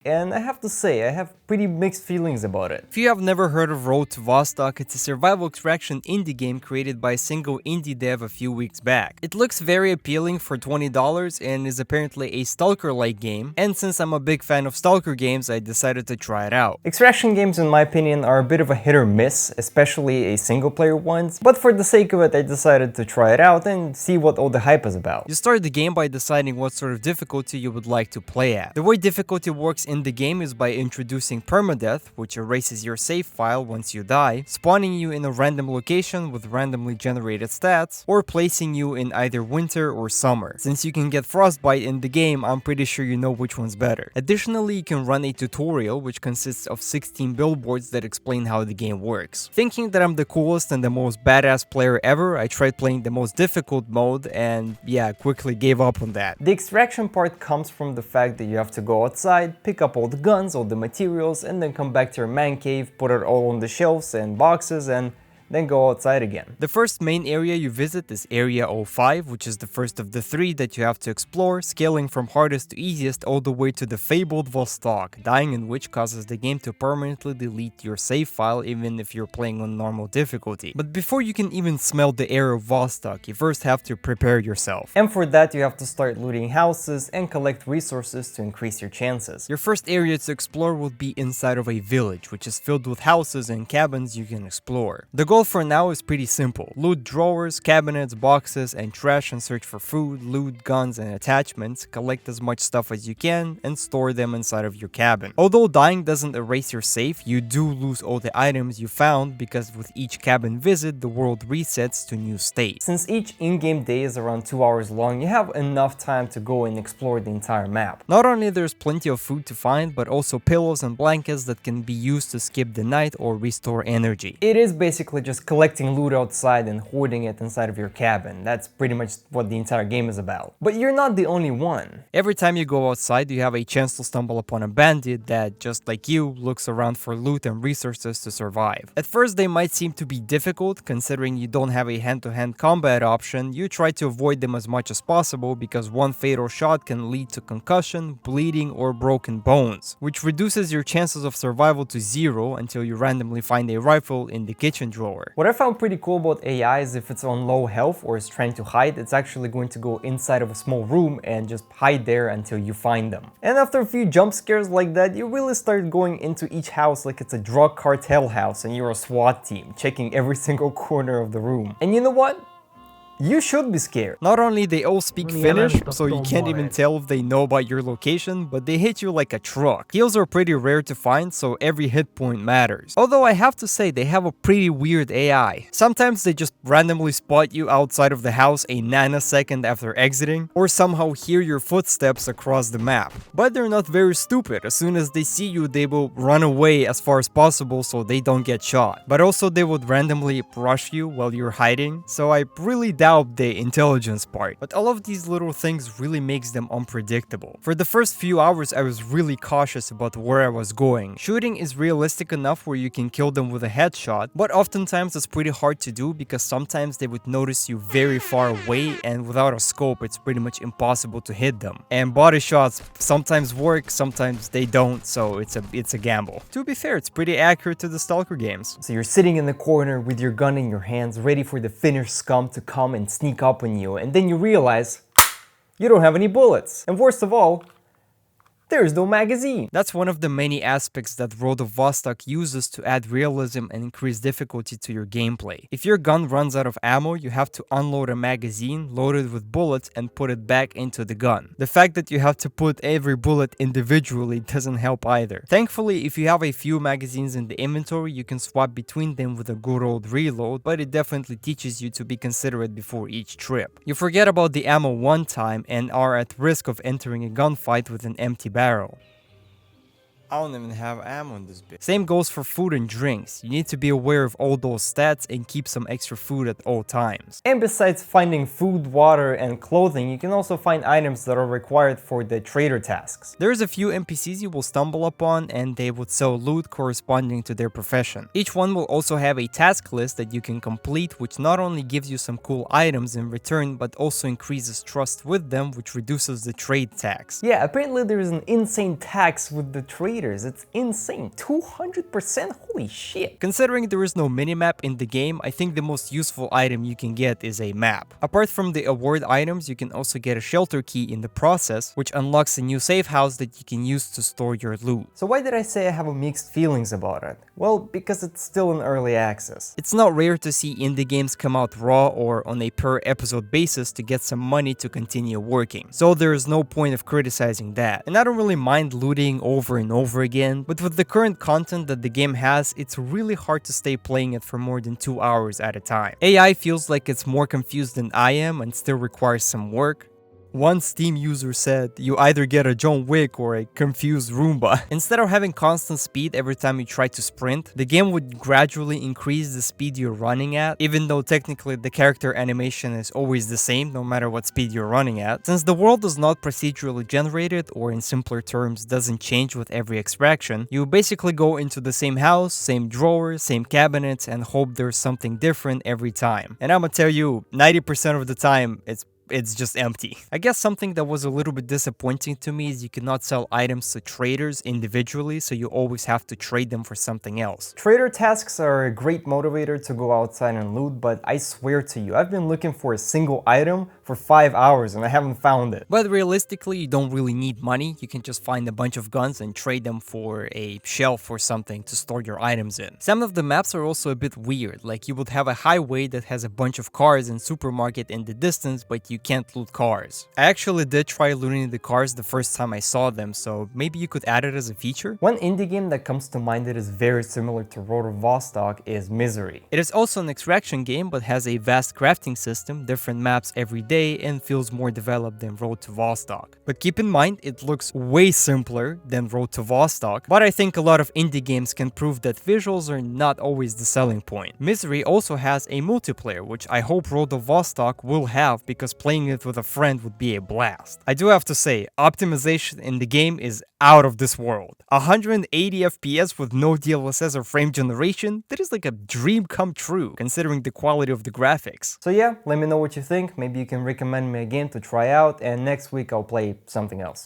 and I have to say, I have pretty mixed feelings about it. If you have never heard of Road to Vostok, it's a survival extraction indie game created by a single indie dev a few weeks back. It looks very appealing for $20 and is apparently a Stalker-like game, and since I'm a big fan of Stalker games, I decided to try it out. Extraction games, in my opinion, are a bit of a hit or miss, especially a single-player ones, but for the sake of it, I decided to try it out and see what all the hype is about. You start the game by deciding what sort of difficulty you would like to play at. The way difficulty works in the game is by introducing permadeath, which erases your save file once you die, spawning you in a random location with randomly generated stats, or placing you in either winter or summer. Since you can get frostbite in the game, I'm pretty sure you know which one's better. Additionally, you can run a tutorial which consists of 16 billboards that explain how the game works. Thinking that I'm the coolest and the most badass player ever, I tried playing the most difficult mode and yeah, quickly gave up on that. The extraction part comes from the fact that you have to go outside, pick up all the guns, all the materials, and then come back to your man cave, put it all on the shelves and boxes, and then go outside again. The first main area you visit is Area 05, which is the first of the 3 that you have to explore, scaling from hardest to easiest all the way to the fabled Vostok, dying in which causes the game to permanently delete your save file even if you're playing on normal difficulty. But before you can even smell the air of Vostok, you first have to prepare yourself. And for that, you have to start looting houses and collect resources to increase your chances. Your first area to explore will be inside of a village, which is filled with houses and cabins you can explore. The goal for now is pretty simple. Loot drawers, cabinets, boxes, and trash and search for food, loot, guns, and attachments, collect as much stuff as you can, and store them inside of your cabin. Although dying doesn't erase your save, you do lose all the items you found because with each cabin visit, the world resets to new state. Since each in-game day is around 2 hours long, you have enough time to go and explore the entire map. Not only there's plenty of food to find, but also pillows and blankets that can be used to skip the night or restore energy. It is basically just collecting loot outside and hoarding it inside of your cabin. That's pretty much what the entire game is about. But you're not the only one. Every time you go outside, you have a chance to stumble upon a bandit that, just like you, looks around for loot and resources to survive. At first, they might seem to be difficult, considering you don't have a hand-to-hand combat option. You try to avoid them as much as possible because one fatal shot can lead to concussion, bleeding, or broken bones, which reduces your chances of survival to 0 until you randomly find a rifle in the kitchen drawer. What I found pretty cool about AI is if it's on low health or is trying to hide, it's actually going to go inside of a small room and just hide there until you find them. And after a few jump scares like that, you really start going into each house like it's a drug cartel house and you're a SWAT team, checking every single corner of the room. And you know what? You should be scared. Not only they all speak Finnish, so you can't even tell if they know about your location, but they hit you like a truck. Heals are pretty rare to find, so every hit point matters. Although I have to say, they have a pretty weird AI. Sometimes they just randomly spot you outside of the house a nanosecond after exiting, or somehow hear your footsteps across the map. But they're not very stupid. As soon as they see you, they will run away as far as possible so they don't get shot. But also they would randomly rush you while you're hiding, so I really doubt the intelligence part, but all of these little things really makes them unpredictable. For the first few hours, I was really cautious about where I was going. Shooting is realistic enough where you can kill them with a headshot, but oftentimes it's pretty hard to do because sometimes they would notice you very far away and without a scope, it's pretty much impossible to hit them. And body shots sometimes work, sometimes they don't, so it's a gamble. To be fair, it's pretty accurate to the Stalker games. So you're sitting in the corner with your gun in your hands, ready for the Finnish scum to come and sneak up on you, and then you realize you don't have any bullets. And worst of all, there's no magazine. That's one of the many aspects that Road of Vostok uses to add realism and increase difficulty to your gameplay. If your gun runs out of ammo, you have to unload a magazine, load it with bullets, and put it back into the gun. The fact that you have to put every bullet individually doesn't help either. Thankfully, if you have a few magazines in the inventory, you can swap between them with a good old reload, but it definitely teaches you to be considerate before each trip. You forget about the ammo one time and are at risk of entering a gunfight with an empty barrel. I don't even have ammo in this bit. Same goes for food and drinks. You need to be aware of all those stats and keep some extra food at all times. And besides finding food, water, and clothing, you can also find items that are required for the trader tasks. There's a few NPCs you will stumble upon and they would sell loot corresponding to their profession. Each one will also have a task list that you can complete, which not only gives you some cool items in return, but also increases trust with them, which reduces the trade tax. Yeah, apparently there is an insane tax with the traders. It's insane. 200%? Holy shit. Considering there is no minimap in the game, I think the most useful item you can get is a map. Apart from the award items, you can also get a shelter key in the process, which unlocks a new safe house that you can use to store your loot. So why did I say I have mixed feelings about it? Well, because it's still in early access. It's not rare to see indie games come out raw or on a per episode basis to get some money to continue working, so there is no point of criticizing that. And I don't really mind looting over and over again, but with the current content that the game has, it's really hard to stay playing it for more than 2 hours at a time. AI feels like it's more confused than I am and still requires some work. One Steam user said, you either get a John Wick or a confused Roomba. Instead of having constant speed every time you try to sprint, the game would gradually increase the speed you're running at, even though technically the character animation is always the same no matter what speed you're running at. Since the world is not procedurally generated, or in simpler terms doesn't change with every extraction, you basically go into the same house, same drawers, same cabinets, and hope there's something different every time. And I'ma tell you, 90% of the time, it's just empty. I guess something that was a little bit disappointing to me is you cannot sell items to traders individually, so you always have to trade them for something else. Trader tasks are a great motivator to go outside and loot, but I swear to you, I've been looking for a single item for 5 hours and I haven't found it. But realistically, you don't really need money. You can just find a bunch of guns and trade them for a shelf or something to store your items in. Some of the maps are also a bit weird, like you would have a highway that has a bunch of cars and supermarket in the distance, but you can't loot cars. I actually did try looting the cars the first time I saw them, so maybe you could add it as a feature? One indie game that comes to mind that is very similar to Road of Vostok is Misery. It is also an extraction game, but has a vast crafting system, different maps every day, and feels more developed than Road to Vostok. But keep in mind, it looks way simpler than Road to Vostok, but I think a lot of indie games can prove that visuals are not always the selling point. Misery also has a multiplayer, which I hope Road of Vostok will have, because playing it with a friend would be a blast. I do have to say, optimization in the game is out of this world. 180 FPS with no DLSS or frame generation, that is like a dream come true, considering the quality of the graphics. So yeah, let me know what you think. Maybe you can recommend me a game to try out, and next week I'll play something else.